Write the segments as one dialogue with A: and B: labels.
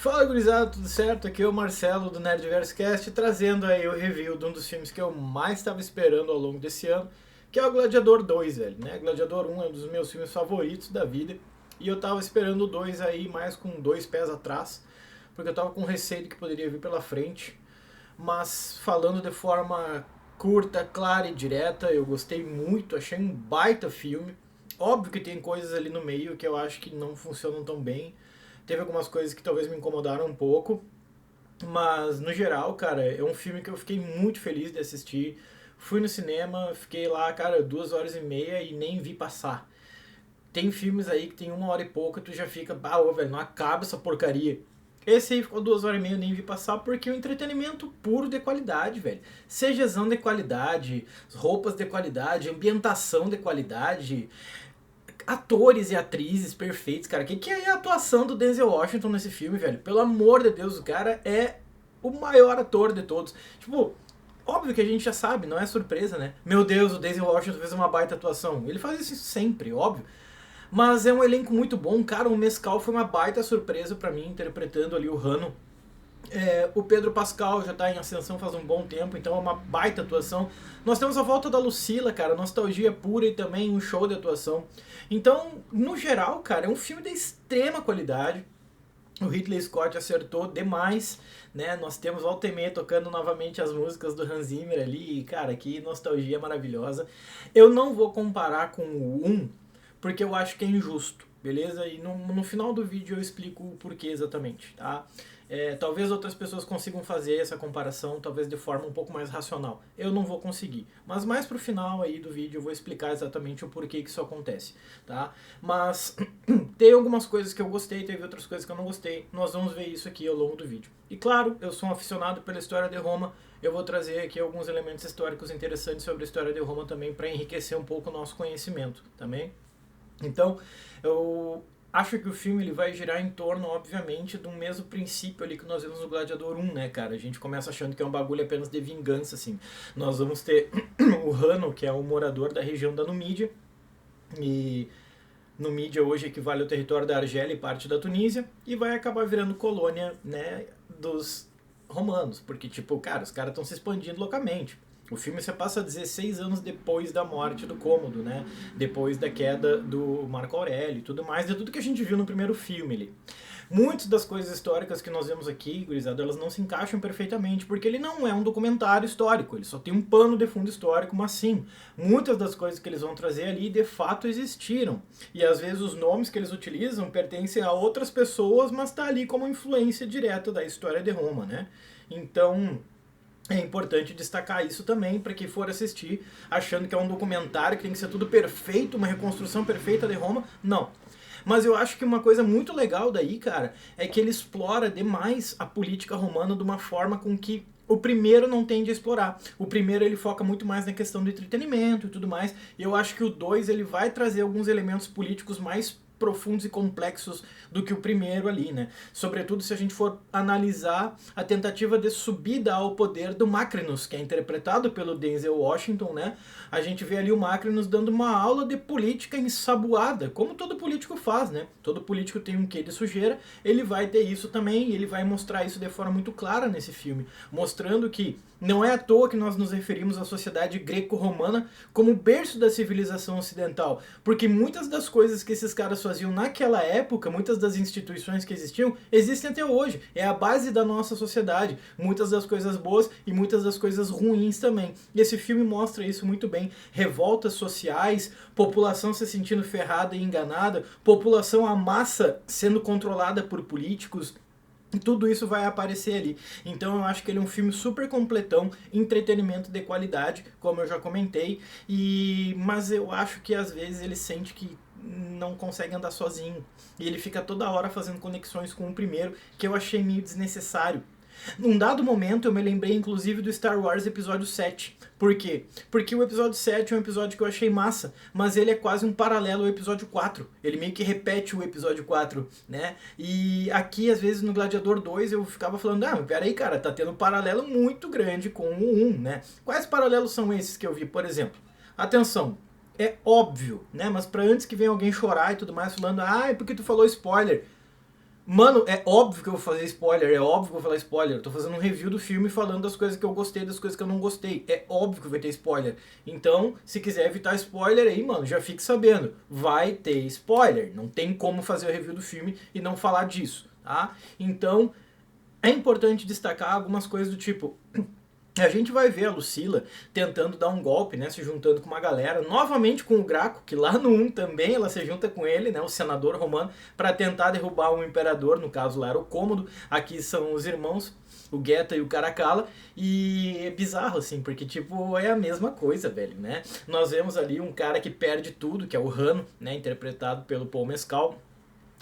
A: Fala gurizada, tudo certo? Aqui é o Marcelo do Nerdverse Cast, trazendo aí o review de um dos filmes que eu mais estava esperando ao longo desse ano, que é o Gladiador 2, velho, né? Gladiador 1 é um dos meus filmes favoritos da vida, e eu tava esperando o 2 aí mais com dois pés atrás, porque eu tava com receio do que poderia vir pela frente, mas falando de forma curta, clara e direta, eu gostei muito, achei um baita filme. Óbvio que tem coisas ali no meio que eu acho que não funcionam tão bem. Teve algumas coisas que talvez me incomodaram um pouco, mas no geral, cara, é um filme que eu fiquei muito feliz de assistir. Fui no cinema, fiquei lá, cara, 2 horas e meia e nem vi passar. Tem filmes aí que tem 1 hora e pouco e tu já fica, bah, ô, velho, não acaba essa porcaria. Esse aí ficou 2 horas e meia e nem vi passar porque é um entretenimento puro de qualidade, velho. CGzão de qualidade, roupas de qualidade, ambientação de qualidade, atores e atrizes perfeitos, cara. Que é a atuação do Denzel Washington nesse filme, velho? Pelo amor de Deus, o cara é o maior ator de todos. Tipo, óbvio que a gente já sabe, não é surpresa, né? Meu Deus, o Denzel Washington fez uma baita atuação. Ele faz isso sempre, óbvio. Mas é um elenco muito bom, cara. O Mescal foi uma baita surpresa pra mim, interpretando ali o Rano. O Pedro Pascal já tá em ascensão faz um bom tempo, então é uma baita atuação. Nós temos a volta da Lucila, cara, nostalgia pura e também um show de atuação. Então, no geral, cara, é um filme de extrema qualidade. O Ridley Scott acertou demais, né? Nós temos o Altemê tocando novamente as músicas do Hans Zimmer ali, e, cara, que nostalgia maravilhosa. Eu não vou comparar com o 1, porque eu acho que é injusto, beleza? E no final do vídeo eu explico o porquê exatamente, tá? Talvez outras pessoas consigam fazer essa comparação, talvez de forma um pouco mais racional. Eu não vou conseguir. Mas mais pro final aí do vídeo eu vou explicar exatamente o porquê que isso acontece, tá? Mas tem algumas coisas que eu gostei, teve outras coisas que eu não gostei. Nós vamos ver isso aqui ao longo do vídeo. E claro, eu sou um aficionado pela história de Roma. Eu vou trazer aqui alguns elementos históricos interessantes sobre a história de Roma também para enriquecer um pouco o nosso conhecimento, também. Então, eu acho que o filme ele vai girar em torno, obviamente, do mesmo princípio ali que nós vemos no Gladiador 1, né, cara? A gente começa achando que é um bagulho apenas de vingança, assim. Nós vamos ter o Rano, que é um morador da região da Numídia, e Numídia hoje equivale ao território da Argélia e parte da Tunísia, e vai acabar virando colônia, né, dos romanos, porque, tipo, cara, os caras estão se expandindo loucamente. O filme se passa 16 anos depois da morte do Cômodo, né? Depois da queda do Marco Aurélio e tudo mais, de tudo que a gente viu no primeiro filme ali. Muitas das coisas históricas que nós vemos aqui, gurizada, elas não se encaixam perfeitamente, porque ele não é um documentário histórico, ele só tem um pano de fundo histórico, mas sim, muitas das coisas que eles vão trazer ali de fato existiram. E às vezes os nomes que eles utilizam pertencem a outras pessoas, mas tá ali como influência direta da história de Roma, né? Então, é importante destacar isso também para quem for assistir achando que é um documentário que tem que ser tudo perfeito, uma reconstrução perfeita de Roma. Não. Mas eu acho que uma coisa muito legal daí, cara, é que ele explora demais a política romana de uma forma com que o primeiro não tende a explorar. O primeiro ele foca muito mais na questão do entretenimento e tudo mais. E eu acho que o 2 ele vai trazer alguns elementos políticos mais profundos e complexos do que o primeiro ali, né? Sobretudo se a gente for analisar a tentativa de subida ao poder do Macrinus, que é interpretado pelo Denzel Washington, né? A gente vê ali o Macrinus dando uma aula de política ensaboada, como todo político faz, né? Todo político tem um quê de sujeira, ele vai ter isso também, e ele vai mostrar isso de forma muito clara nesse filme, mostrando que não é à toa que nós nos referimos à sociedade greco-romana como berço da civilização ocidental, porque muitas das coisas que esses caras faziam naquela época, muitas das instituições que existiam, existem até hoje. É a base da nossa sociedade. Muitas das coisas boas e muitas das coisas ruins também. E esse filme mostra isso muito bem. Revoltas sociais, população se sentindo ferrada e enganada, população à massa sendo controlada por políticos. Tudo isso vai aparecer ali. Então eu acho que ele é um filme super completão, entretenimento de qualidade, como eu já comentei, mas eu acho que às vezes ele sente que não consegue andar sozinho. E ele fica toda hora fazendo conexões com o primeiro, que eu achei meio desnecessário. Num dado momento eu me lembrei inclusive do Star Wars Episódio 7. Por quê? Porque o Episódio 7 é um episódio que eu achei massa, mas ele é quase um paralelo ao Episódio 4. Ele meio que repete o Episódio 4, né? E aqui, às vezes, no Gladiador 2 eu ficava falando, mas peraí, cara, tá tendo um paralelo muito grande com o 1, né? Quais paralelos são esses que eu vi, por exemplo? Atenção, é óbvio, né? Mas pra antes que venha alguém chorar e tudo mais, falando, é porque tu falou spoiler. Mano, é óbvio que eu vou fazer spoiler, é óbvio que eu vou falar spoiler. Eu tô fazendo um review do filme falando das coisas que eu gostei, das coisas que eu não gostei. É óbvio que vai ter spoiler. Então, se quiser evitar spoiler aí, mano, já fique sabendo. Vai ter spoiler. Não tem como fazer o review do filme e não falar disso, tá? Então, é importante destacar algumas coisas do tipo... A gente vai ver a Lucila tentando dar um golpe, né, se juntando com uma galera, novamente com o Graco, que lá no 1 também ela se junta com ele, né, o senador romano, para tentar derrubar um imperador, no caso lá era o Cômodo, aqui são os irmãos, o Geta e o Caracalla, e é bizarro assim, porque tipo, é a mesma coisa, velho, né? Nós vemos ali um cara que perde tudo, que é o Rano, né, interpretado pelo Paul Mescal.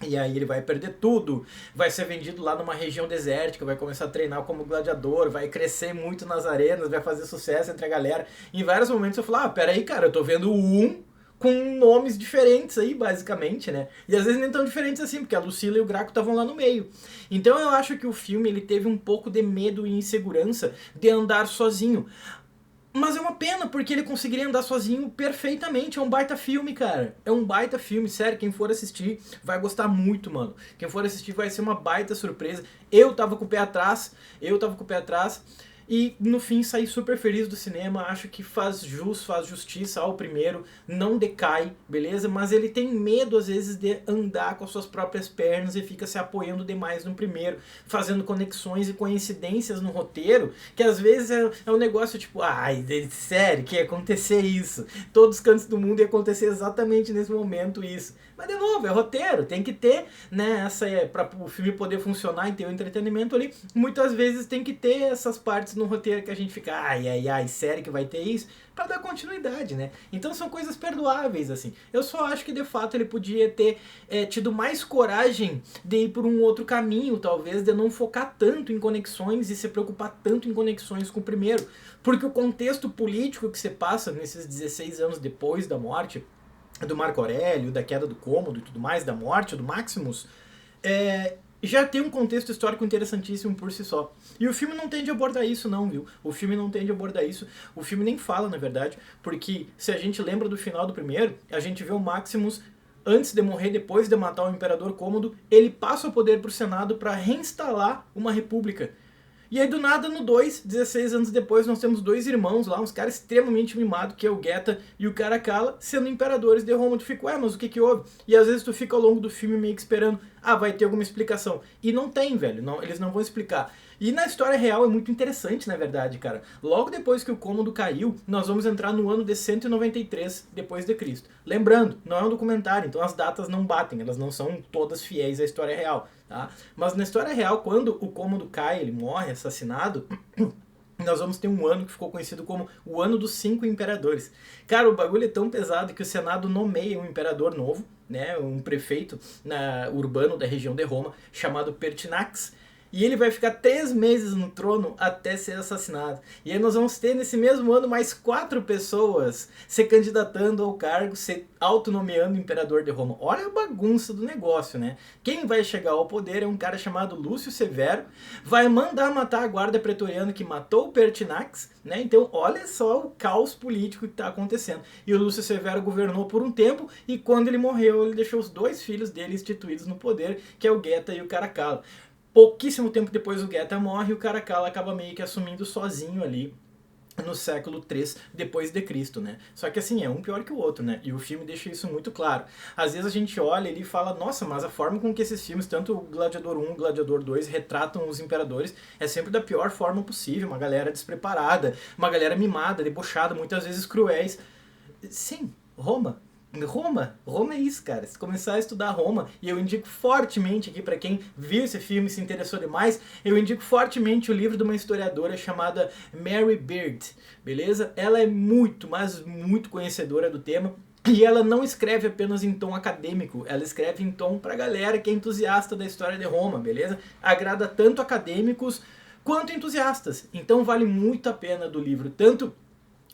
A: E aí ele vai perder tudo, vai ser vendido lá numa região desértica, vai começar a treinar como gladiador, vai crescer muito nas arenas, vai fazer sucesso entre a galera. Em vários momentos eu falo, ah, peraí, cara, eu tô vendo o 1 com nomes diferentes aí, basicamente, né? E às vezes nem tão diferentes assim, porque a Lucila e o Graco estavam lá no meio. Então eu acho que o filme ele teve um pouco de medo e insegurança de andar sozinho. Mas é uma pena, porque ele conseguiria andar sozinho perfeitamente. É um baita filme, cara. É um baita filme, sério. Quem for assistir vai gostar muito, mano. Quem for assistir vai ser uma baita surpresa. Eu tava com o pé atrás. E no fim saí super feliz do cinema, acho que faz justiça ao primeiro, não decai, beleza? Mas ele tem medo às vezes de andar com as suas próprias pernas e fica se apoiando demais no primeiro, fazendo conexões e coincidências no roteiro, que às vezes é um negócio tipo, ai, sério, que ia acontecer isso? Todos os cantos do mundo ia acontecer exatamente nesse momento isso. Mas de novo, é roteiro, tem que ter, né, para o filme poder funcionar e ter o entretenimento ali, muitas vezes tem que ter essas partes no roteiro que a gente fica, ai, sério que vai ter isso? Pra dar continuidade, né? Então são coisas perdoáveis, assim. Eu só acho que de fato ele podia ter tido mais coragem de ir por um outro caminho, talvez, de não focar tanto em conexões e se preocupar tanto em conexões com o primeiro. Porque o contexto político que você passa nesses 16 anos depois da morte do Marco Aurélio, da queda do Cômodo e tudo mais, da morte do Maximus, já tem um contexto histórico interessantíssimo por si só. E o filme não tende a abordar isso não, viu? O filme não tende a abordar isso. O filme nem fala, na verdade, porque se a gente lembra do final do primeiro, a gente vê o Maximus, antes de morrer, depois de matar o Imperador Cômodo, ele passa o poder pro Senado para reinstalar uma república. E aí do nada no 2, 16 anos depois, nós temos dois irmãos lá, uns caras extremamente mimados, que é o Geta e o Caracalla, sendo imperadores de Roma. Tu fica, ué, mas o que houve? E às vezes tu fica ao longo do filme meio que esperando, vai ter alguma explicação. E não tem, velho, não, eles não vão explicar. E na história real é muito interessante, na verdade, cara. Logo depois que o Cômodo caiu, nós vamos entrar no ano de 193 depois de Cristo. Lembrando, não é um documentário, então as datas não batem, elas não são todas fiéis à história real, tá? Mas na história real, quando o Cômodo cai, ele morre assassinado, nós vamos ter um ano que ficou conhecido como o ano dos 5 imperadores. Cara, o bagulho é tão pesado que o Senado nomeia um imperador novo, né, um prefeito urbano da região de Roma, chamado Pertinax. E ele vai ficar 3 meses no trono até ser assassinado. E aí nós vamos ter nesse mesmo ano mais 4 pessoas se candidatando ao cargo, se autonomeando imperador de Roma. Olha a bagunça do negócio, né? Quem vai chegar ao poder é um cara chamado Lúcio Severo, vai mandar matar a guarda pretoriana que matou o Pertinax, né? Então olha só o caos político que está acontecendo. E o Lúcio Severo governou por um tempo e quando ele morreu ele deixou os 2 filhos dele instituídos no poder, que é o Geta e o Caracalla. Pouquíssimo tempo depois o Geta morre e o Caracalla acaba meio que assumindo sozinho ali no século 3 depois de Cristo, né? Só que assim, é um pior que o outro, né? E o filme deixa isso muito claro. Às vezes a gente olha e fala, nossa, mas a forma com que esses filmes, tanto o Gladiador 1 e o Gladiador 2, retratam os imperadores é sempre da pior forma possível. Uma galera despreparada, uma galera mimada, debochada, muitas vezes cruéis. Sim, Roma é isso, cara. Se começar a estudar Roma, e eu indico fortemente aqui para quem viu esse filme e se interessou demais, eu indico fortemente o livro de uma historiadora chamada Mary Beard, beleza? Ela é muito, mas muito conhecedora do tema. E ela não escreve apenas em tom acadêmico, ela escreve em tom pra galera que é entusiasta da história de Roma, beleza? Agrada tanto acadêmicos quanto entusiastas. Então vale muito a pena do livro, tanto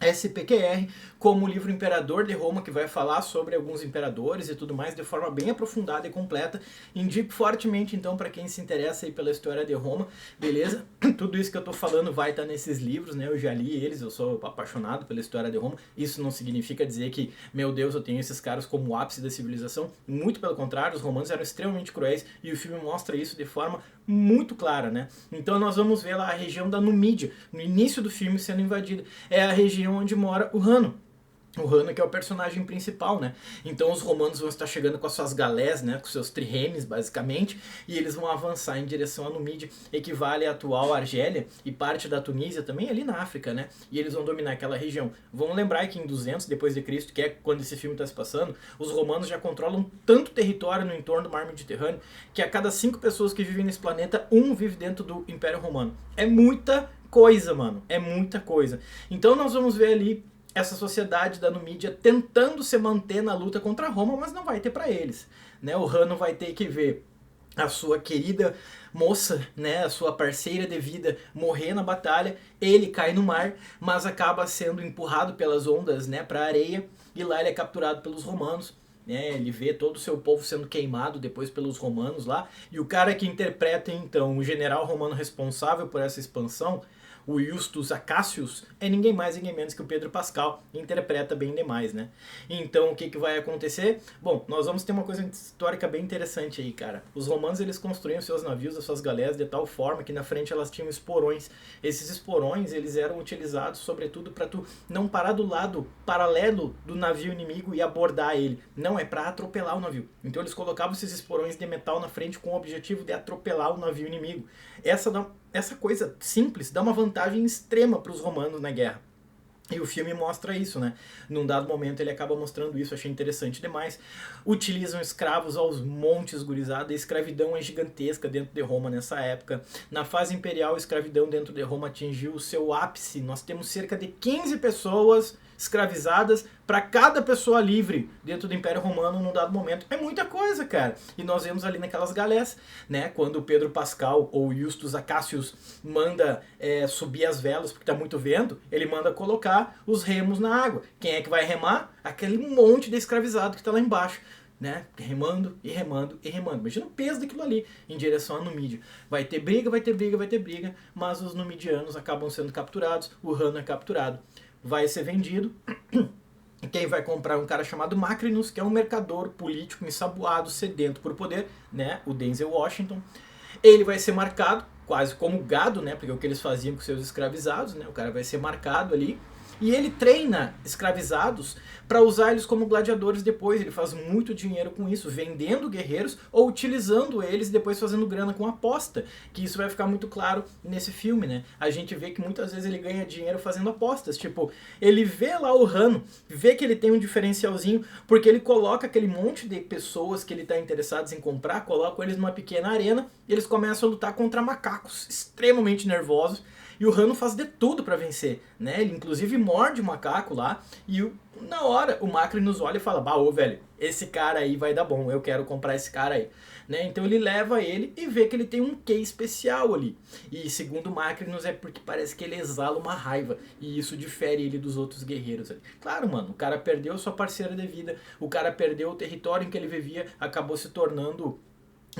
A: SPQR, como o livro Imperador de Roma, que vai falar sobre alguns imperadores e tudo mais de forma bem aprofundada e completa. Indico fortemente, então, para quem se interessa aí pela história de Roma, beleza? Tudo isso que eu tô falando vai estar nesses livros, né? Eu já li eles, eu sou apaixonado pela história de Roma. Isso não significa dizer que, meu Deus, eu tenho esses caras como o ápice da civilização. Muito pelo contrário, os romanos eram extremamente cruéis e o filme mostra isso de forma muito clara, né? Então nós vamos ver lá a região da Numídia, no início do filme sendo invadida. É a região onde mora o Hanno. O Hanno que é o personagem principal, né? Então os romanos vão estar chegando com as suas galés, né? Com seus triremes, basicamente, e eles vão avançar em direção à Numídia, equivale à atual Argélia e parte da Tunísia também ali na África, né? E eles vão dominar aquela região. Vamos lembrar que em 200 depois de Cristo, que é quando esse filme está se passando, os romanos já controlam tanto território no entorno do mar Mediterrâneo que a cada 5 pessoas que vivem nesse planeta, um vive dentro do Império Romano. É muita coisa, mano. É muita coisa. Então nós vamos ver ali essa sociedade da Numídia tentando se manter na luta contra Roma, mas não vai ter para eles, né? O Hanno vai ter que ver a sua querida moça, né, a sua parceira de vida morrer na batalha. Ele cai no mar, mas acaba sendo empurrado pelas ondas, né, para a areia, e lá ele é capturado pelos romanos. Ele vê todo o seu povo sendo queimado depois pelos romanos lá, e o cara que interpreta então o general romano responsável por essa expansão, o Justus Acacius, é ninguém mais, ninguém menos que o Pedro Pascal, interpreta bem demais, né? Então, o que vai acontecer? Bom, nós vamos ter uma coisa histórica bem interessante aí, cara. Os romanos, eles construíam seus navios, as suas galés, de tal forma que na frente elas tinham esporões. Esses esporões, eles eram utilizados, sobretudo, para tu não parar do lado paralelo do navio inimigo e abordar ele. Não, é para atropelar o navio. Então, eles colocavam esses esporões de metal na frente com o objetivo de atropelar o navio inimigo. Essa coisa simples dá uma vantagem extrema para os romanos na guerra. E o filme mostra isso, né? Num dado momento ele acaba mostrando isso, achei interessante demais. Utilizam escravos aos montes, gurizada. A escravidão é gigantesca dentro de Roma nessa época. Na fase imperial, a escravidão dentro de Roma atingiu o seu ápice. Nós temos cerca de 15 pessoas escravizadas para cada pessoa livre dentro do Império Romano num dado momento. É muita coisa, cara. E nós vemos ali naquelas galés, né? Quando o Pedro Pascal ou Justus Acacius manda subir as velas porque tá muito vento, ele manda colocar os remos na água. Quem é que vai remar? Aquele monte de escravizado que tá lá embaixo, né? Remando e remando e remando. Imagina o peso daquilo ali em direção à Numídia. Vai ter briga, vai ter briga, vai ter briga, mas os numidianos acabam sendo capturados, o Hanno é capturado. Vai ser vendido. Quem vai comprar é um cara chamado Macrinus, que é um mercador político ensaboado, sedento por poder, né? O Denzel Washington. Ele vai ser marcado, quase como gado, né? Porque é o que eles faziam com seus escravizados, né? O cara vai ser marcado ali. E ele treina escravizados para usar eles como gladiadores depois. Ele faz muito dinheiro com isso, vendendo guerreiros ou utilizando eles e depois fazendo grana com aposta. Que isso vai ficar muito claro nesse filme, né? A gente vê que muitas vezes ele ganha dinheiro fazendo apostas. Tipo, ele vê lá o Hanno, vê que ele tem um diferencialzinho, porque ele coloca aquele monte de pessoas que ele está interessado em comprar, coloca eles numa pequena arena e eles começam a lutar contra macacos extremamente nervosos. E o Hanno faz de tudo para vencer, né? Ele inclusive morde o macaco lá e na hora o Macrinus olha e fala: "Bah, ô velho, esse cara aí vai dar bom, eu quero comprar esse cara aí", né? Então ele leva ele e vê que ele tem um quê especial ali. E segundo o Macrinus é porque parece que ele exala uma raiva e isso difere ele dos outros guerreiros ali. Claro, mano, o cara perdeu sua parceira de vida, o cara perdeu o território em que ele vivia, acabou se tornando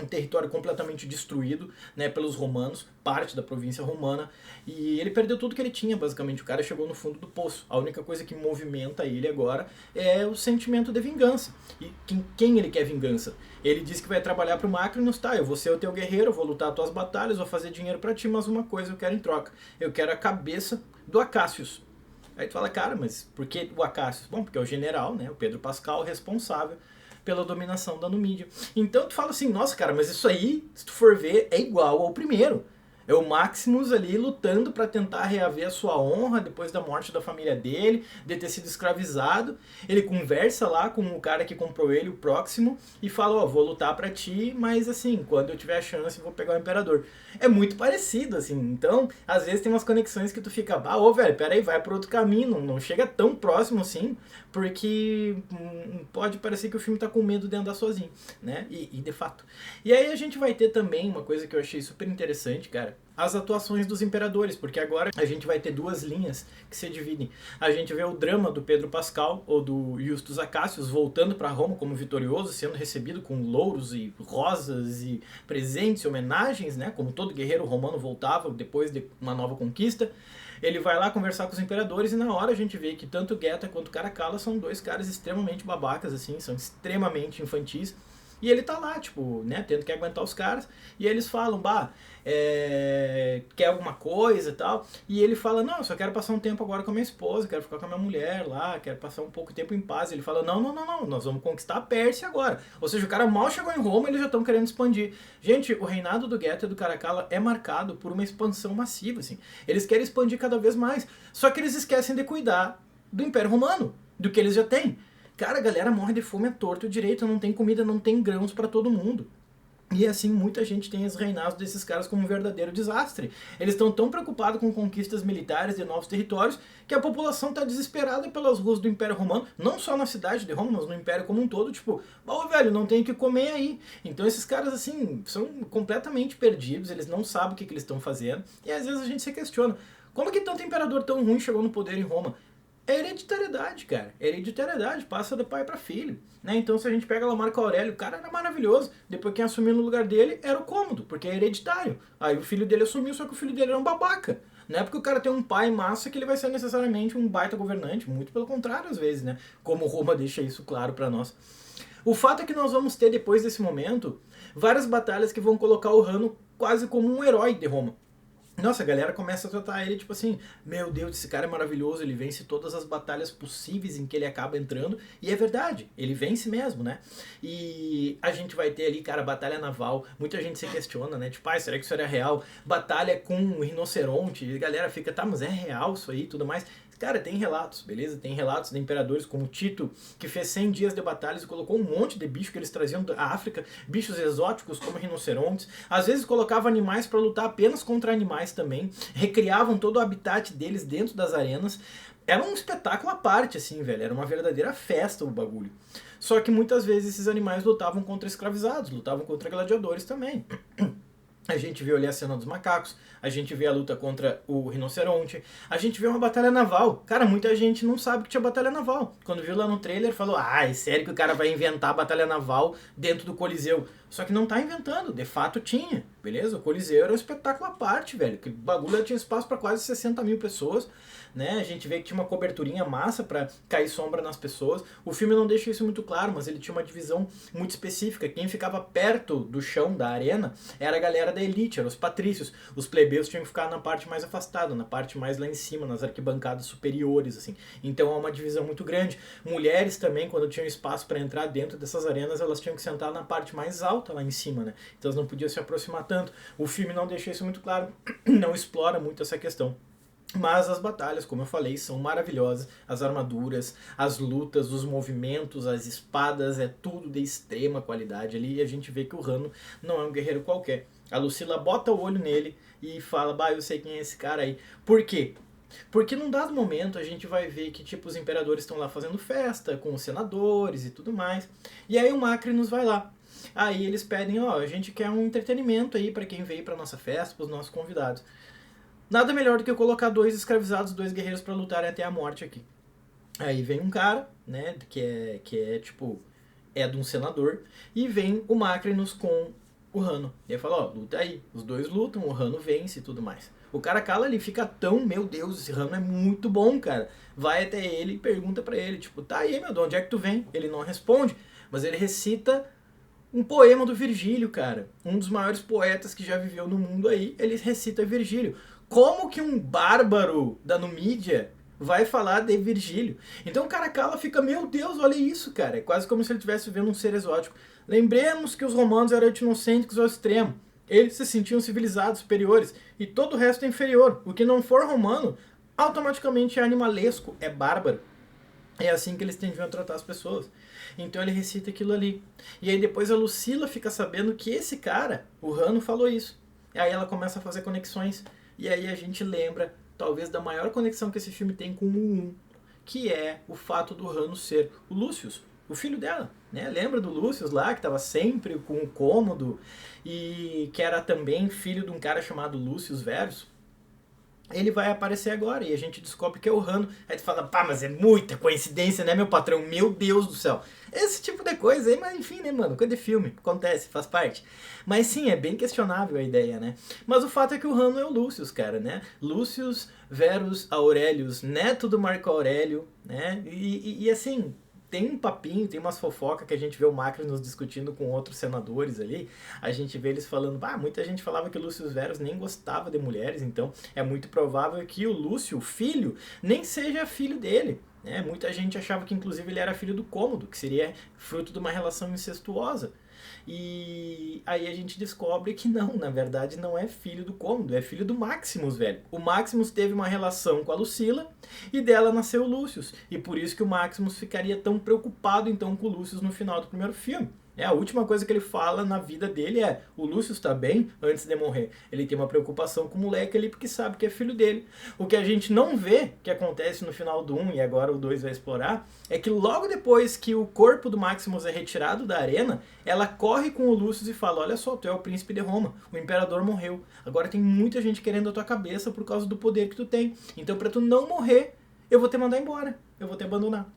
A: um território completamente destruído, né, pelos romanos, parte da província romana, e ele perdeu tudo que ele tinha, basicamente. O cara chegou no fundo do poço. A única coisa que movimenta ele agora é o sentimento de vingança. E quem ele quer vingança? Ele diz que vai trabalhar pro Macrinus, tá, eu vou ser o teu guerreiro, eu vou lutar as tuas batalhas, vou fazer dinheiro pra ti, mas uma coisa eu quero em troca. Eu quero a cabeça do Acacius. Aí tu fala, cara, mas por que o Acacius? Bom, porque é o general, né, o Pedro Pascal, responsável pela dominação da Numídia. Então tu fala assim, nossa cara, mas isso aí, se tu for ver, é igual ao primeiro. É o Maximus ali lutando para tentar reaver a sua honra depois da morte da família dele, de ter sido escravizado. Ele conversa lá com o cara que comprou ele, o Próximo, e fala, ó, vou lutar para ti, mas assim, quando eu tiver a chance eu vou pegar o Imperador. É muito parecido, assim. Então, às vezes tem umas conexões que tu fica, ah, ô velho, peraí, vai por outro caminho, não chega tão próximo assim, porque pode parecer que o filme tá com medo de andar sozinho, né? E de fato. E aí a gente vai ter também uma coisa que eu achei super interessante, cara, as atuações dos imperadores, porque agora a gente vai ter duas linhas que se dividem. A gente vê o drama do Pedro Pascal, ou do Justus Acacius, voltando para Roma como vitorioso, sendo recebido com louros e rosas e presentes e homenagens, né, como todo guerreiro romano voltava depois de uma nova conquista. Ele vai lá conversar com os imperadores e na hora a gente vê que tanto Geta quanto Caracalla são dois caras extremamente babacas, assim, são extremamente infantis. E ele tá lá, tipo, né, tendo que aguentar os caras. E eles falam, quer alguma coisa e tal. E ele fala, não, eu só quero passar um tempo agora com a minha esposa, quero ficar com a minha mulher lá, quero passar um pouco de tempo em paz. Ele fala, não, nós vamos conquistar a Pérsia agora. Ou seja, o cara mal chegou em Roma e eles já estão querendo expandir. Gente, o reinado do Geta e do Caracalla é marcado por uma expansão massiva, assim. Eles querem expandir cada vez mais. Só que eles esquecem de cuidar do Império Romano, do que eles já têm. Cara, a galera morre de fome à torto e direito, não tem comida, não tem grãos para todo mundo. E assim, muita gente tem os reinados desses caras como um verdadeiro desastre. Eles estão tão preocupados com conquistas militares de novos territórios que a população está desesperada pelas ruas do Império Romano, não só na cidade de Roma, mas no Império como um todo, tipo, velho, não tem o que comer aí. Então esses caras, assim, são completamente perdidos, eles não sabem o que eles estão fazendo, e às vezes a gente se questiona, como que tanto imperador tão ruim chegou no poder em Roma? É hereditariedade, cara. Hereditariedade, passa de pai para filho. Né? Então, se a gente pega lá Marco Aurélio, o cara era maravilhoso. Depois, quem assumiu no lugar dele era o Cômodo, porque é hereditário. Aí o filho dele assumiu, só que o filho dele era um babaca. Não é porque o cara tem um pai massa que ele vai ser necessariamente um baita governante. Muito pelo contrário, às vezes, né? Como Roma deixa isso claro para nós. O fato é que nós vamos ter, depois desse momento, várias batalhas que vão colocar o Hanno quase como um herói de Roma. Nossa, a galera começa a tratar ele tipo assim, meu Deus, esse cara é maravilhoso, ele vence todas as batalhas possíveis em que ele acaba entrando, e é verdade, ele vence mesmo, né? E a gente vai ter ali, cara, batalha naval, muita gente se questiona, né? Tipo, será que isso era real? Batalha com um rinoceronte, e a galera fica, tá, mas é real isso aí e tudo mais. Cara, tem relatos, beleza? Tem relatos de imperadores como Tito, que fez 100 dias de batalhas e colocou um monte de bicho que eles traziam da África, bichos exóticos como rinocerontes. Às vezes colocava animais para lutar apenas contra animais também, recriavam todo o habitat deles dentro das arenas. Era um espetáculo à parte, assim, velho. Era uma verdadeira festa o bagulho. Só que muitas vezes esses animais lutavam contra escravizados, lutavam contra gladiadores também. A gente vê ali a cena dos macacos, a gente vê a luta contra o rinoceronte, a gente vê uma batalha naval. Cara, muita gente não sabe que tinha batalha naval. Quando viu lá no trailer, falou, é sério que o cara vai inventar a batalha naval dentro do Coliseu. Só que não tá inventando, de fato tinha, beleza? O Coliseu era um espetáculo à parte, velho. Que bagulho tinha espaço para quase 60 mil pessoas, né? A gente vê que tinha uma coberturinha massa para cair sombra nas pessoas. O filme não deixa isso muito claro, mas ele tinha uma divisão muito específica. Quem ficava perto do chão da arena era a galera da elite, eram os patrícios. Os plebeus tinham que ficar na parte mais afastada, na parte mais lá em cima, nas arquibancadas superiores, assim. Então é uma divisão muito grande. Mulheres também, quando tinham espaço para entrar dentro dessas arenas, elas tinham que sentar na parte mais alta lá em cima, né? Então elas não podiam se aproximar tanto. O filme não deixa isso muito claro, não explora muito essa questão. Mas as batalhas, como eu falei, são maravilhosas. As armaduras, as lutas, os movimentos, as espadas, é tudo de extrema qualidade ali. E a gente vê que o Hanno não é um guerreiro qualquer. A Lucila bota o olho nele e fala, eu sei quem é esse cara aí. Por quê? Porque num dado momento a gente vai ver que tipo os imperadores estão lá fazendo festa com os senadores e tudo mais. E aí o Macrinos vai lá. Aí eles pedem, a gente quer um entretenimento aí para quem veio para nossa festa, para os nossos convidados. Nada melhor do que eu colocar 2 escravizados, 2 guerreiros para lutarem até a morte aqui. Aí vem um cara, né, que é tipo, é de um senador, e vem o Macrinos com o Hanno. E aí fala, luta aí. Os 2 lutam, o Hanno vence e tudo mais. O Caracalla, ele fica tão, meu Deus, esse Hanno é muito bom, cara. Vai até ele e pergunta pra ele, tipo, tá aí, meu, de onde é que tu vem? Ele não responde, mas ele recita um poema do Virgílio, cara. Um dos maiores poetas que já viveu no mundo aí, ele recita Virgílio. Como que um bárbaro da Numídia vai falar de Virgílio? Então o Caracalla fica, meu Deus, olha isso, cara. É quase como se ele estivesse vendo um ser exótico. Lembremos que os romanos eram etnocêntricos ao extremo. Eles se sentiam civilizados, superiores, e todo o resto é inferior. O que não for romano, automaticamente é animalesco, é bárbaro. É assim que eles tendiam a tratar as pessoas. Então ele recita aquilo ali. E aí depois a Lucila fica sabendo que esse cara, o Hanno, falou isso. E aí ela começa a fazer conexões. E aí a gente lembra, talvez, da maior conexão que esse filme tem com o 1, que é o fato do Hanno ser o Lúcius, o filho dela. né? Lembra do Lúcius lá, que tava sempre com o Cômodo e que era também filho de um cara chamado Lúcius Verus? Ele vai aparecer agora e a gente descobre que é o Rano. Aí tu fala, pá, mas é muita coincidência, né, meu patrão? Meu Deus do céu. Esse tipo de coisa aí, mas enfim, né, mano? Coisa de filme, acontece, faz parte. Mas sim, é bem questionável a ideia, né? Mas o fato é que o Rano é o Lúcius, cara, né? Lúcius Verus Aurelius, neto do Marco Aurélio, né? E assim, tem um papinho, tem umas fofocas que a gente vê o Macrinus discutindo com outros senadores ali. A gente vê eles falando, muita gente falava que o Lúcio Verus nem gostava de mulheres, então é muito provável que o Lúcio, o filho, nem seja filho dele. Né? Muita gente achava que inclusive ele era filho do Cômodo, que seria fruto de uma relação incestuosa. E aí a gente descobre que não, na verdade não é filho do Cômodo, é filho do Maximus, velho. O Maximus teve uma relação com a Lucila e dela nasceu o Lúcius. E por isso que o Maximus ficaria tão preocupado então com o Lúcius no final do primeiro filme. A última coisa que ele fala na vida dele é: o Lúcio está bem antes de morrer. Ele tem uma preocupação com o moleque ali porque sabe que é filho dele. O que a gente não vê que acontece no final do 1 e agora o 2 vai explorar é que logo depois que o corpo do Maximus é retirado da arena, ela corre com o Lúcio e fala: olha só, tu é o príncipe de Roma, o imperador morreu. Agora tem muita gente querendo a tua cabeça por causa do poder que tu tem. Então pra tu não morrer, eu vou te mandar embora, eu vou te abandonar.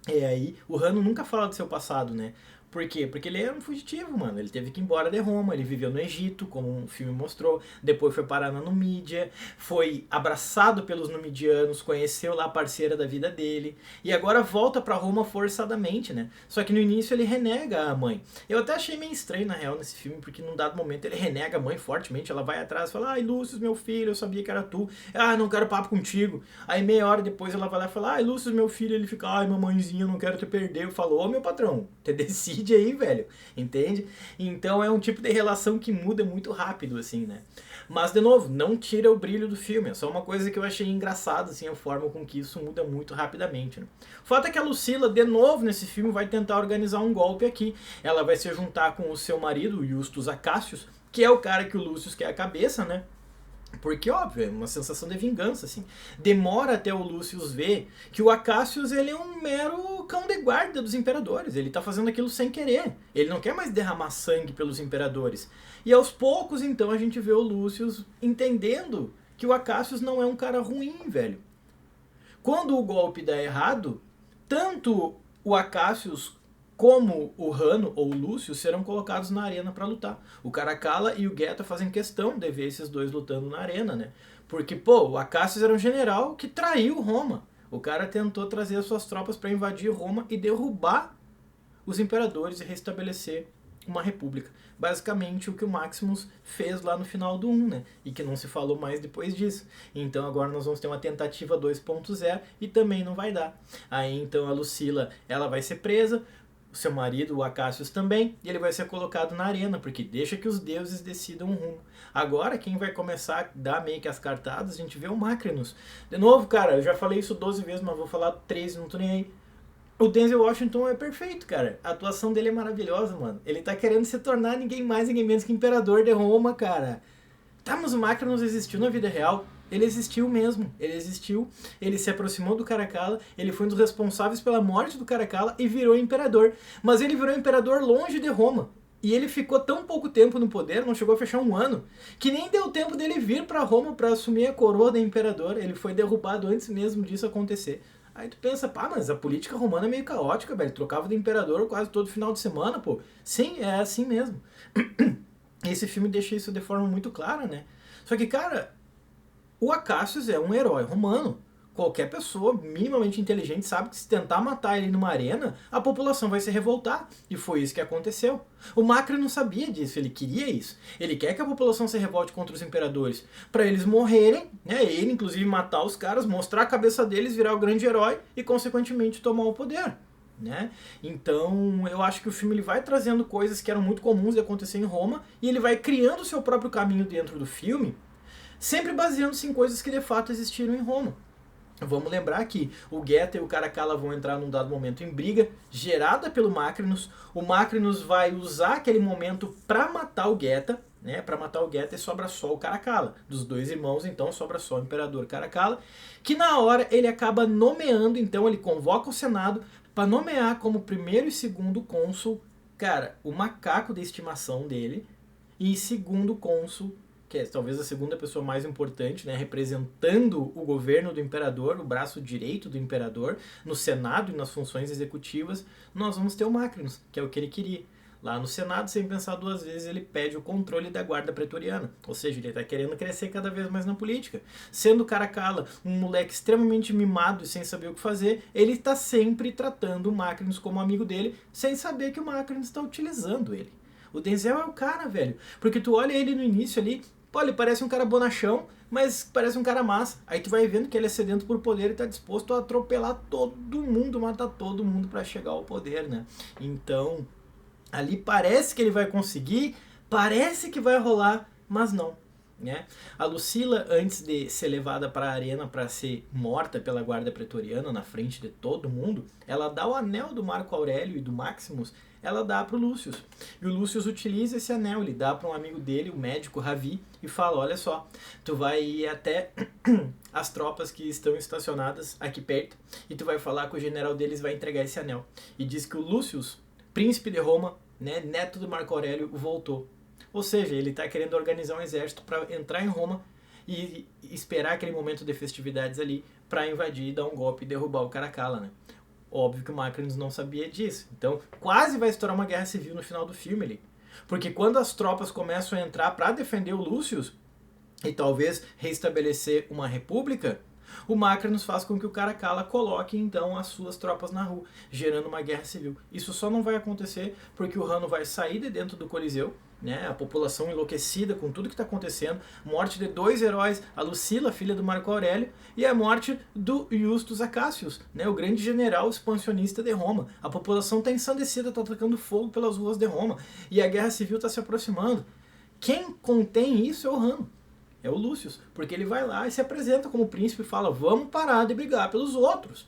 A: E aí, o Rano nunca fala do seu passado, né? Por quê? Porque ele era um fugitivo, mano. Ele teve que ir embora de Roma, ele viveu no Egito, como o filme mostrou. Depois foi parar na Numídia, foi abraçado pelos numidianos, conheceu lá a parceira da vida dele. E agora volta pra Roma forçadamente, né? Só que no início ele renega a mãe. Eu até achei meio estranho, na real, nesse filme, porque num dado momento ele renega a mãe fortemente. Ela vai atrás e fala: ai, Lúcio, meu filho, eu sabia que era tu. Ah, não quero papo contigo. Aí meia hora depois ela vai lá e fala: ai, Lúcio, meu filho. Ele fica: ai, mamãezinha, eu não quero te perder. Eu falo: ô, meu patrão, te decide aí, velho, entende? Então é um tipo de relação que muda muito rápido, assim, né? Mas, de novo, não tira o brilho do filme, é só uma coisa que eu achei engraçada, assim, a forma com que isso muda muito rapidamente, né? O fato é que a Lucila, de novo, nesse filme, vai tentar organizar um golpe aqui. Ela vai se juntar com o seu marido, o Justus Acácios, que é o cara que o Lúcio quer a cabeça, né? Porque, óbvio, é uma sensação de vingança, assim. Demora até o Lúcius ver que o Acácios, ele é um mero cão de guarda dos imperadores. Ele tá fazendo aquilo sem querer. Ele não quer mais derramar sangue pelos imperadores. E aos poucos, então, a gente vê o Lúcius entendendo que o Acácios não é um cara ruim, velho. Quando o golpe dá errado, tanto o Acácios como o Rano ou o Lúcio serão colocados na arena para lutar. O Caracalla e o Geta fazem questão de ver esses dois lutando na arena, né? Porque, pô, o Acácios era um general que traiu Roma. O cara tentou trazer as suas tropas para invadir Roma e derrubar os imperadores e restabelecer uma república. Basicamente o que o Maximus fez lá no final do 1, né? E que não se falou mais depois disso. Então agora nós vamos ter uma tentativa 2.0 e também não vai dar. Aí então a Lucila, ela vai ser presa, o seu marido, o Acácios, também, e ele vai ser colocado na arena, porque deixa que os deuses decidam o rumo. Agora, quem vai começar a dar meio que as cartadas, a gente vê o Macrinus. De novo, cara, eu já falei isso 12 vezes, mas vou falar 13, não tô nem aí. O Denzel Washington é perfeito, cara. A atuação dele é maravilhosa, mano. Ele tá querendo se tornar ninguém mais, ninguém menos que imperador de Roma, cara. Tá, mas o Macrinus existiu na vida real. Ele existiu mesmo, ele existiu, ele se aproximou do Caracalla, ele foi um dos responsáveis pela morte do Caracalla e virou imperador. Mas ele virou imperador longe de Roma. E ele ficou tão pouco tempo no poder, não chegou a fechar um ano, que nem deu tempo dele vir para Roma para assumir a coroa de imperador. Ele foi derrubado antes mesmo disso acontecer. Aí tu pensa, mas a política romana é meio caótica, velho. Trocava de imperador quase todo final de semana, pô. Sim, é assim mesmo. Esse filme deixa isso de forma muito clara, né? Só que, cara, o Acácios é um herói romano. Qualquer pessoa minimamente inteligente sabe que se tentar matar ele numa arena, a população vai se revoltar. E foi isso que aconteceu. O Macri não sabia disso, ele queria isso. Ele quer que a população se revolte contra os imperadores, para eles morrerem, né? Ele inclusive matar os caras, mostrar a cabeça deles, virar o grande herói e consequentemente tomar o poder. Né? Então eu acho que o filme ele vai trazendo coisas que eram muito comuns de acontecer em Roma e ele vai criando o seu próprio caminho dentro do filme, sempre baseando-se em coisas que de fato existiram em Roma. Vamos lembrar que o Geta e o Caracalla vão entrar num dado momento em briga, gerada pelo Macrinus. O Macrinus vai usar aquele momento para matar o Geta, né? Para matar o Geta e sobra só o Caracalla. Dos dois irmãos, então, sobra só o Imperador Caracalla, que na hora ele acaba nomeando, então ele convoca o Senado para nomear como primeiro e segundo cônsul, cara, o macaco de estimação dele, e segundo cônsul, que é talvez a segunda pessoa mais importante, né, representando o governo do imperador, o braço direito do imperador, no Senado e nas funções executivas, nós vamos ter o Macrinus, que é o que ele queria. Lá no Senado, sem pensar duas vezes, ele pede o controle da guarda pretoriana. Ou seja, ele está querendo crescer cada vez mais na política. Sendo Caracalla um moleque extremamente mimado e sem saber o que fazer, ele está sempre tratando o Macrinus como amigo dele, sem saber que o Macrinus está utilizando ele. O Denzel é o cara, velho. Porque tu olha ele no início ali, pô, ele parece um cara bonachão, mas parece um cara massa. Aí tu vai vendo que ele é sedento por poder e tá disposto a atropelar todo mundo, matar todo mundo para chegar ao poder, né? Então, ali parece que ele vai conseguir, parece que vai rolar, mas não. Né? A Lucila, antes de ser levada para a arena para ser morta pela guarda pretoriana na frente de todo mundo, ela dá o anel do Marco Aurélio e do Maximus, ela dá para o Lúcius. E o Lúcius utiliza esse anel, ele dá para um amigo dele, o médico Ravi, e fala, olha só, tu vai ir até as tropas que estão estacionadas aqui perto, e tu vai falar que o general deles vai entregar esse anel. E diz que o Lúcius, príncipe de Roma, né, neto do Marco Aurélio, voltou. Ou seja, ele está querendo organizar um exército para entrar em Roma e esperar aquele momento de festividades ali para invadir, dar um golpe e derrubar o Caracalla, né? Óbvio que o Macrinus não sabia disso. Então, quase vai estourar uma guerra civil no final do filme ali. Porque quando as tropas começam a entrar para defender o Lúcius e talvez reestabelecer uma república, o Macrinus faz com que o Caracalla coloque então as suas tropas na rua, gerando uma guerra civil. Isso só não vai acontecer porque o Hanno vai sair de dentro do Coliseu, né? A população enlouquecida com tudo que está acontecendo, morte de dois heróis, a Lucila, filha do Marco Aurélio, e a morte do Justus Acacius, né? O grande general expansionista de Roma. A população está ensandecida, está atacando fogo pelas ruas de Roma, e a guerra civil está se aproximando. Quem contém isso é o Hanno. É o Lúcius, porque ele vai lá e se apresenta como príncipe e fala, vamos parar de brigar pelos outros.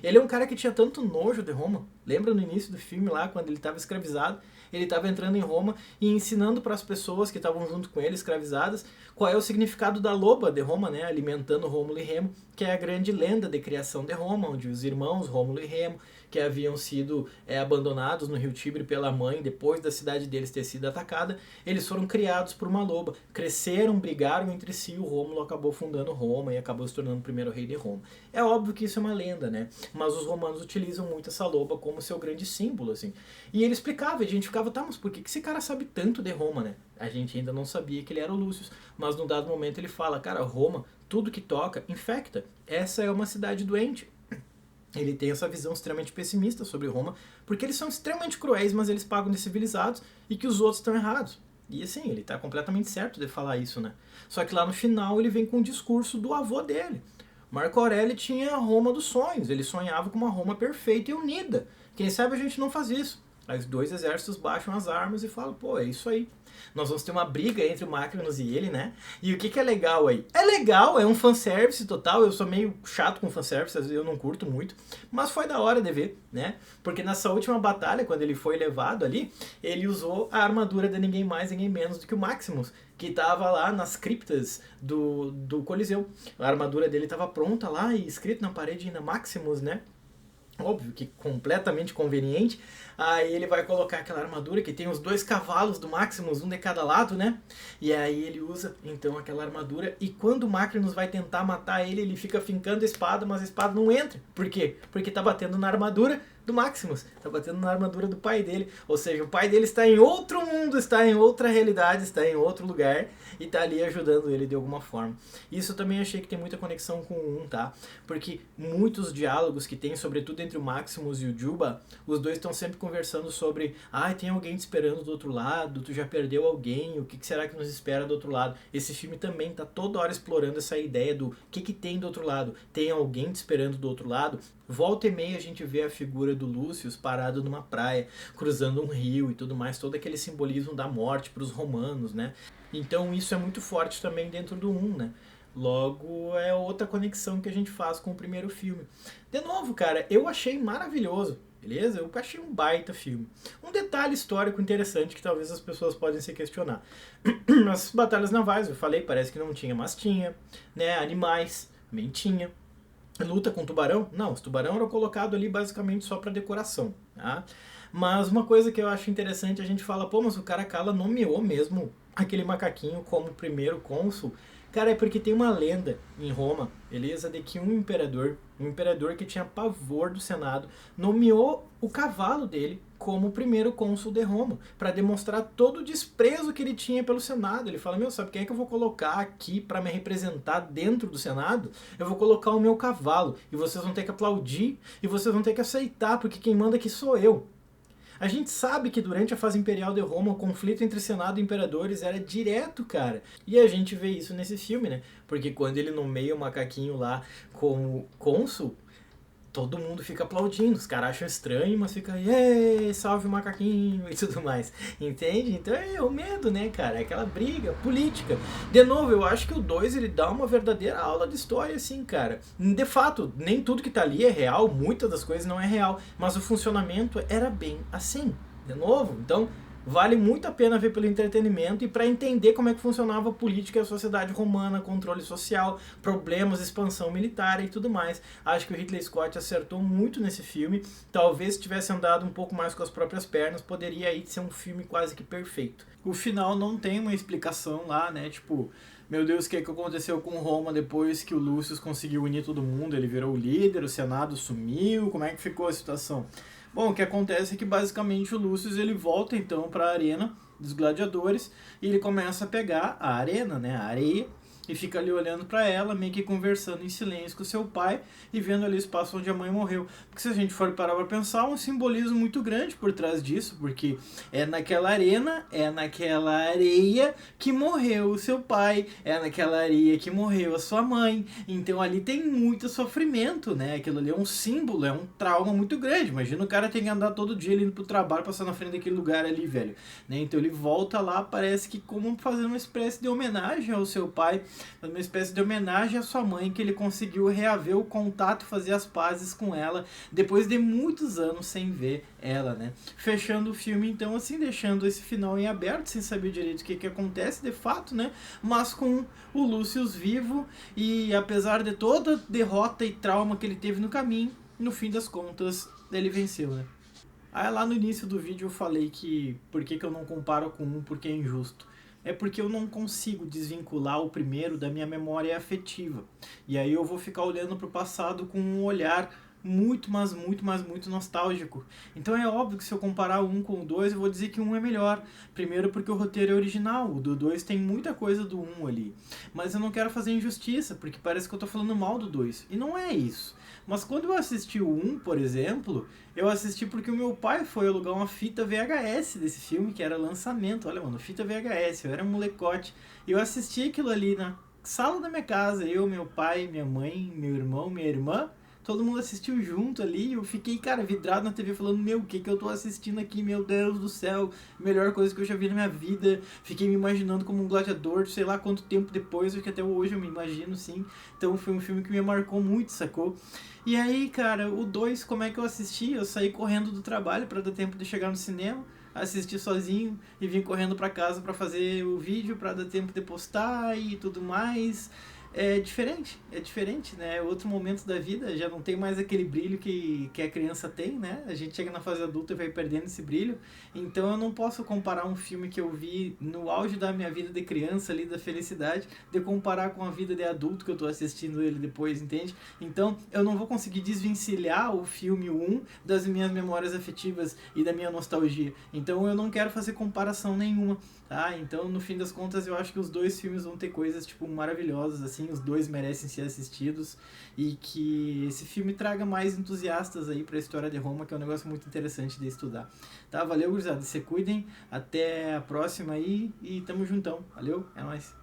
A: Ele é um cara que tinha tanto nojo de Roma. Lembra no início do filme lá, quando ele estava escravizado, ele estava entrando em Roma e ensinando para as pessoas que estavam junto com ele, escravizadas, qual é o significado da loba de Roma, né? Alimentando Rômulo e Remo, que é a grande lenda de criação de Roma, onde os irmãos Rômulo e Remo, que haviam sido abandonados no Rio Tibre pela mãe depois da cidade deles ter sido atacada, eles foram criados por uma loba, cresceram, brigaram entre si, o Rômulo acabou fundando Roma e acabou se tornando o primeiro rei de Roma. É óbvio que isso é uma lenda, né? Mas os romanos utilizam muito essa loba como seu grande símbolo, assim. E ele explicava, e a gente ficava, tá, mas por que esse cara sabe tanto de Roma, né? A gente ainda não sabia que ele era o Lúcius, mas num dado momento ele fala, cara, Roma, tudo que toca, infecta. Essa é uma cidade doente. Ele tem essa visão extremamente pessimista sobre Roma, porque eles são extremamente cruéis, mas eles pagam de civilizados e que os outros estão errados. E assim, ele está completamente certo de falar isso, né? Só que lá no final ele vem com o discurso do avô dele. Marco Aurélio tinha a Roma dos sonhos, ele sonhava com uma Roma perfeita e unida. Quem sabe a gente não faz isso. Aí os dois exércitos baixam as armas e falam, pô, é isso aí. Nós vamos ter uma briga entre o Macrinus e ele, né? E o que é legal aí? É legal, é um fanservice total, eu sou meio chato com fanservice, às vezes eu não curto muito, mas foi da hora de ver, né? Porque nessa última batalha, quando ele foi levado ali, ele usou a armadura de ninguém mais, ninguém menos do que o Maximus, que estava lá nas criptas do Coliseu. A armadura dele estava pronta lá e escrito na parede ainda Maximus, né? Óbvio que completamente conveniente. Aí ele vai colocar aquela armadura que tem os dois cavalos do Maximus, um de cada lado, né? E aí ele usa então aquela armadura. E quando o Macrinus vai tentar matar ele, ele fica fincando a espada, mas a espada não entra. Por quê? Porque tá batendo na armadura do Maximus, tá batendo na armadura do pai dele. Ou seja, o pai dele está em outro mundo, está em outra realidade, está em outro lugar e tá ali ajudando ele de alguma forma. Isso eu também achei que tem muita conexão com o 1, tá? Porque muitos diálogos que tem, sobretudo entre o Maximus e o Juba, os dois estão sempre conversando sobre tem alguém te esperando do outro lado, tu já perdeu alguém, o que será que nos espera do outro lado? Esse filme também tá toda hora explorando essa ideia do que tem do outro lado. Tem alguém te esperando do outro lado? Volta e meia a gente vê a figura do Lúcius parado numa praia, cruzando um rio e tudo mais, todo aquele simbolismo da morte para os romanos, né? Então isso é muito forte também dentro do 1, né? Logo, é outra conexão que a gente faz com o primeiro filme. De novo, cara, eu achei maravilhoso, beleza? Eu achei um baita filme. Um detalhe histórico interessante que talvez as pessoas podem se questionar. As batalhas navais, eu falei, parece que não tinha, mas tinha, né? Animais, também tinha. luta com o tubarão? Não, os tubarão eram colocados ali basicamente só para decoração, tá? Mas uma coisa que eu acho interessante, a gente fala, pô, mas o Caracalla nomeou mesmo aquele macaquinho como primeiro cônsul. Cara, é porque tem uma lenda em Roma, beleza? De que um imperador que tinha pavor do Senado, nomeou o cavalo dele como primeiro cônsul de Roma, para demonstrar todo o desprezo que ele tinha pelo Senado. Ele fala, meu, sabe quem é que eu vou colocar aqui para me representar dentro do Senado? Eu vou colocar o meu cavalo, e vocês vão ter que aplaudir, e vocês vão ter que aceitar, porque quem manda aqui sou eu. A gente sabe que durante a fase imperial de Roma, o conflito entre Senado e imperadores era direto, cara. E a gente vê isso nesse filme, né? Porque quando ele nomeia o macaquinho lá como cônsul, todo mundo fica aplaudindo. Os caras acham estranho, mas fica, salve o macaquinho e tudo mais. Entende? Então é o medo, né, cara? É aquela briga política. De novo, eu acho que o 2 ele dá uma verdadeira aula de história, assim, cara. De fato, nem tudo que tá ali é real, muitas das coisas não é real, mas o funcionamento era bem assim. De novo, então vale muito a pena ver pelo entretenimento e para entender como é que funcionava a política e a sociedade romana, controle social, problemas, expansão militar e tudo mais. Acho que o Ridley Scott acertou muito nesse filme. Talvez se tivesse andado um pouco mais com as próprias pernas, poderia aí ser um filme quase que perfeito. O final não tem uma explicação lá, né? Tipo, meu Deus, o que aconteceu com Roma depois que o Lúcio conseguiu unir todo mundo? Ele virou o líder, o Senado sumiu, como é que ficou a situação? Bom, o que acontece é que basicamente o Lúcio ele volta então para a arena dos gladiadores e ele começa a pegar a arena, né, a areia, e fica ali olhando para ela, meio que conversando em silêncio com seu pai e vendo ali o espaço onde a mãe morreu. Porque se a gente for parar para pensar, um simbolismo muito grande por trás disso, porque é naquela arena, é naquela areia que morreu o seu pai, é naquela areia que morreu a sua mãe. Então ali tem muito sofrimento, né? Aquilo ali é um símbolo, é um trauma muito grande. Imagina o cara tem que andar todo dia indo pro trabalho, passar na frente daquele lugar ali, velho. Né? Então ele volta lá, parece que como fazendo uma espécie de homenagem ao seu pai, uma espécie de homenagem à sua mãe, que ele conseguiu reaver o contato, fazer as pazes com ela, depois de muitos anos sem ver ela, né? Fechando o filme, então, assim, deixando esse final em aberto, sem saber direito o que acontece, de fato, né? Mas com o Lúcius vivo, e apesar de toda derrota e trauma que ele teve no caminho, no fim das contas, ele venceu, né? Aí lá no início do vídeo eu falei que por que eu não comparo com um, porque é injusto. É porque eu não consigo desvincular o primeiro da minha memória afetiva. E aí eu vou ficar olhando para o passado com um olhar muito, mas muito nostálgico. Então é óbvio que se eu comparar um com o 2, eu vou dizer que um é melhor. Primeiro porque o roteiro é original, o do 2 tem muita coisa do 1 ali. Mas eu não quero fazer injustiça, porque parece que eu tô falando mal do 2. E não é isso. Mas quando eu assisti o 1, por exemplo, eu assisti porque o meu pai foi alugar uma fita VHS desse filme, que era lançamento. Olha, mano, fita VHS, eu era um molecote. E eu assisti aquilo ali na sala da minha casa, eu, meu pai, minha mãe, meu irmão, minha irmã. Todo mundo assistiu junto ali, eu fiquei, cara, vidrado na TV falando, meu, o que eu tô assistindo aqui, meu Deus do céu, melhor coisa que eu já vi na minha vida. Fiquei me imaginando como um gladiador, sei lá quanto tempo depois, porque até hoje eu me imagino, sim. Então foi um filme que me marcou muito, sacou? E aí, cara, o 2, como é que eu assisti? Eu saí correndo do trabalho pra dar tempo de chegar no cinema, assisti sozinho e vim correndo pra casa pra fazer o vídeo, pra dar tempo de postar e tudo mais. É diferente, né? É outro momento da vida, já não tem mais aquele brilho que a criança tem, né? A gente chega na fase adulta e vai perdendo esse brilho. Então eu não posso comparar um filme que eu vi no auge da minha vida de criança ali, da felicidade, de comparar com a vida de adulto que eu tô assistindo ele depois, entende? Então eu não vou conseguir desvencilhar o filme 1 das minhas memórias afetivas e da minha nostalgia. Então eu não quero fazer comparação nenhuma, tá? Então no fim das contas eu acho que os dois filmes vão ter coisas, tipo, maravilhosas, assim. Os dois merecem ser assistidos e que esse filme traga mais entusiastas aí pra história de Roma, que é um negócio muito interessante de estudar. Tá, valeu, gurizada, se cuidem, até a próxima aí e tamo juntão, valeu, é nóis.